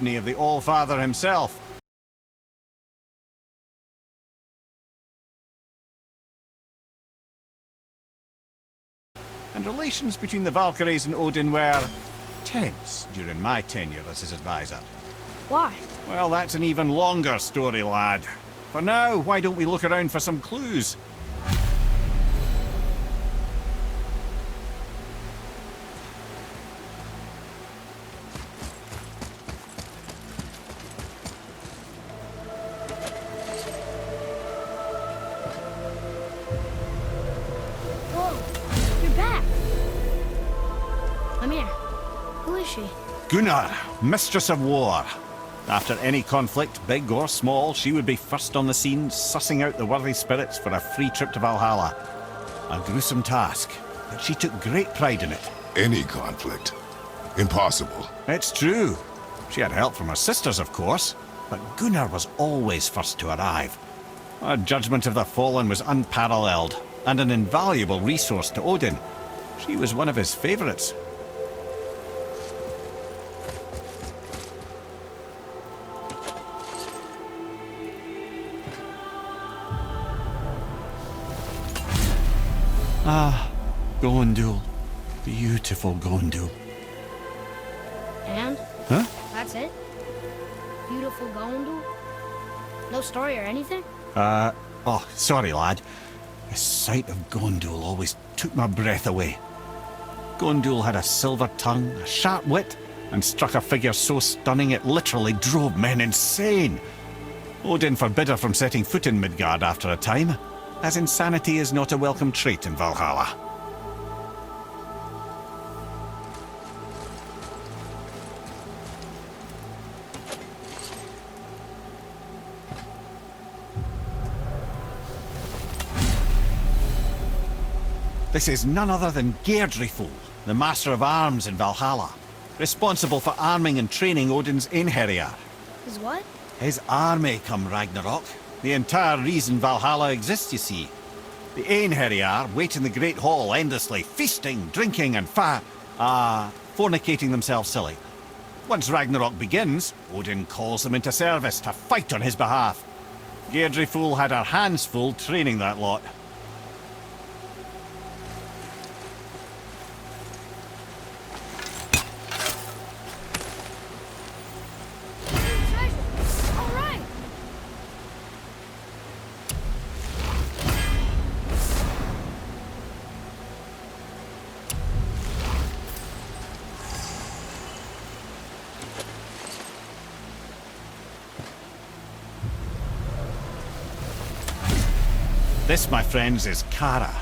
of the All-Father himself. And relations between the Valkyries and Odin were tense during my tenure as his advisor. Why? Well, that's an even longer story, lad. For now, why don't we look around for some clues? Gunnar, Mistress of War. After any conflict, big or small, she would be first on the scene, sussing out the worthy spirits for a free trip to Valhalla. A gruesome task, but she took great pride in it. Any conflict? Impossible. It's true. She had help from her sisters, of course, but Gunnar was always first to arrive. Her judgment of the fallen was unparalleled, and an invaluable resource to Odin. She was one of his favourites. Ah, Gondo. Beautiful Gondo. And? Huh? That's it? Beautiful Gondo? No story or anything? Oh, sorry, lad. The sight of Gondul always took my breath away. Gondul had a silver tongue, a sharp wit, and struck a figure so stunning it literally drove men insane. Odin forbid her from setting foot in Midgard after a time, as insanity is not a welcome trait in Valhalla. This is none other than Gerdry, the Master of Arms in Valhalla, responsible for arming and training Odin's Einherjar. His what? His army come Ragnarok. The entire reason Valhalla exists, you see. The Einherjar wait in the Great Hall endlessly, feasting, drinking, and fornicating themselves silly. Once Ragnarok begins, Odin calls them into service to fight on his behalf. Gerdry had her hands full training that lot. This, my friends, is Kara.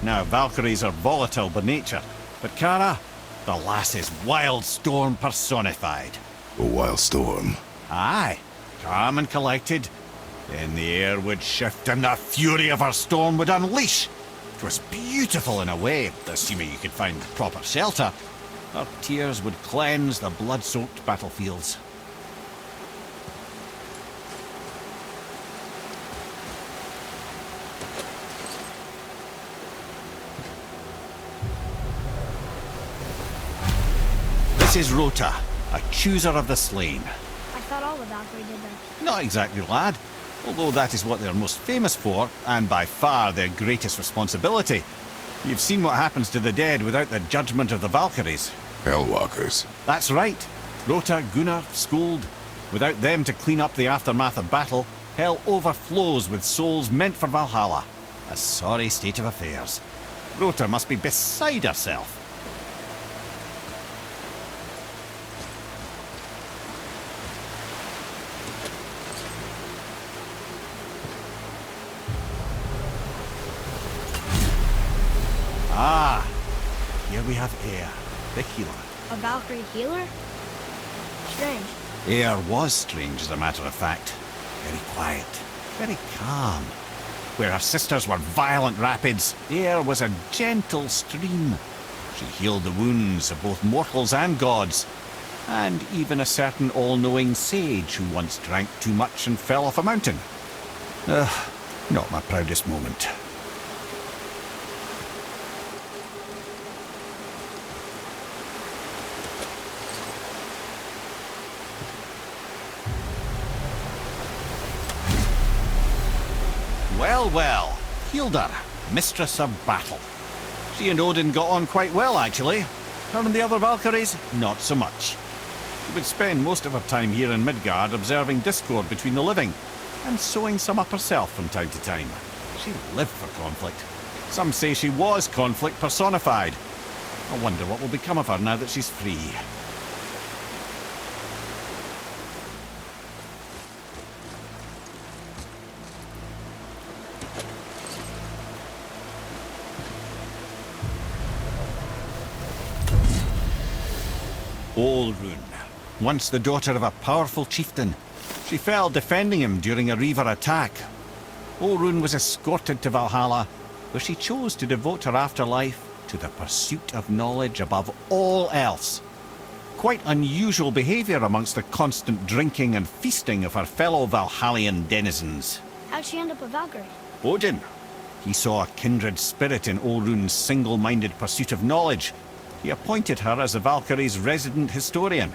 Now, Valkyries are volatile by nature, but Kara, the lass is wild storm personified. A wild storm? Aye, calm and collected. Then the air would shift and the fury of her storm would unleash. It was beautiful in a way, assuming you could find proper shelter. Her tears would cleanse the blood-soaked battlefields. This is Rota, a chooser of the slain. I thought all the Valkyrie did that. Not exactly, lad. Although that is what they're most famous for, and by far their greatest responsibility. You've seen what happens to the dead without the judgment of the Valkyries. Hellwalkers. That's right. Rota, Gunnar, Skuld. Without them to clean up the aftermath of battle, hell overflows with souls meant for Valhalla. A sorry state of affairs. Rota must be beside herself. Ah, here we have Air, the healer. A Valkyrie healer? Strange. Air was strange, as a matter of fact. Very quiet, very calm. Where her sisters were violent rapids, Air was a gentle stream. She healed the wounds of both mortals and gods, and even a certain all-knowing sage who once drank too much and fell off a mountain. Not my proudest moment. Well, well. Hilda, mistress of battle. She and Odin got on quite well, actually. Her and the other Valkyries, not so much. She would spend most of her time here in Midgard observing discord between the living, and sewing some up herself from time to time. She lived for conflict. Some say she was conflict personified. I wonder what will become of her now that she's free. Olrun, once the daughter of a powerful chieftain. She fell defending him during a Reaver attack. Olrun was escorted to Valhalla, where she chose to devote her afterlife to the pursuit of knowledge above all else. Quite unusual behaviour amongst the constant drinking and feasting of her fellow Valhallian denizens. How'd she end up a Valkyrie? Odin. He saw a kindred spirit in Olrun's single-minded pursuit of knowledge. He appointed her as the Valkyrie's resident historian.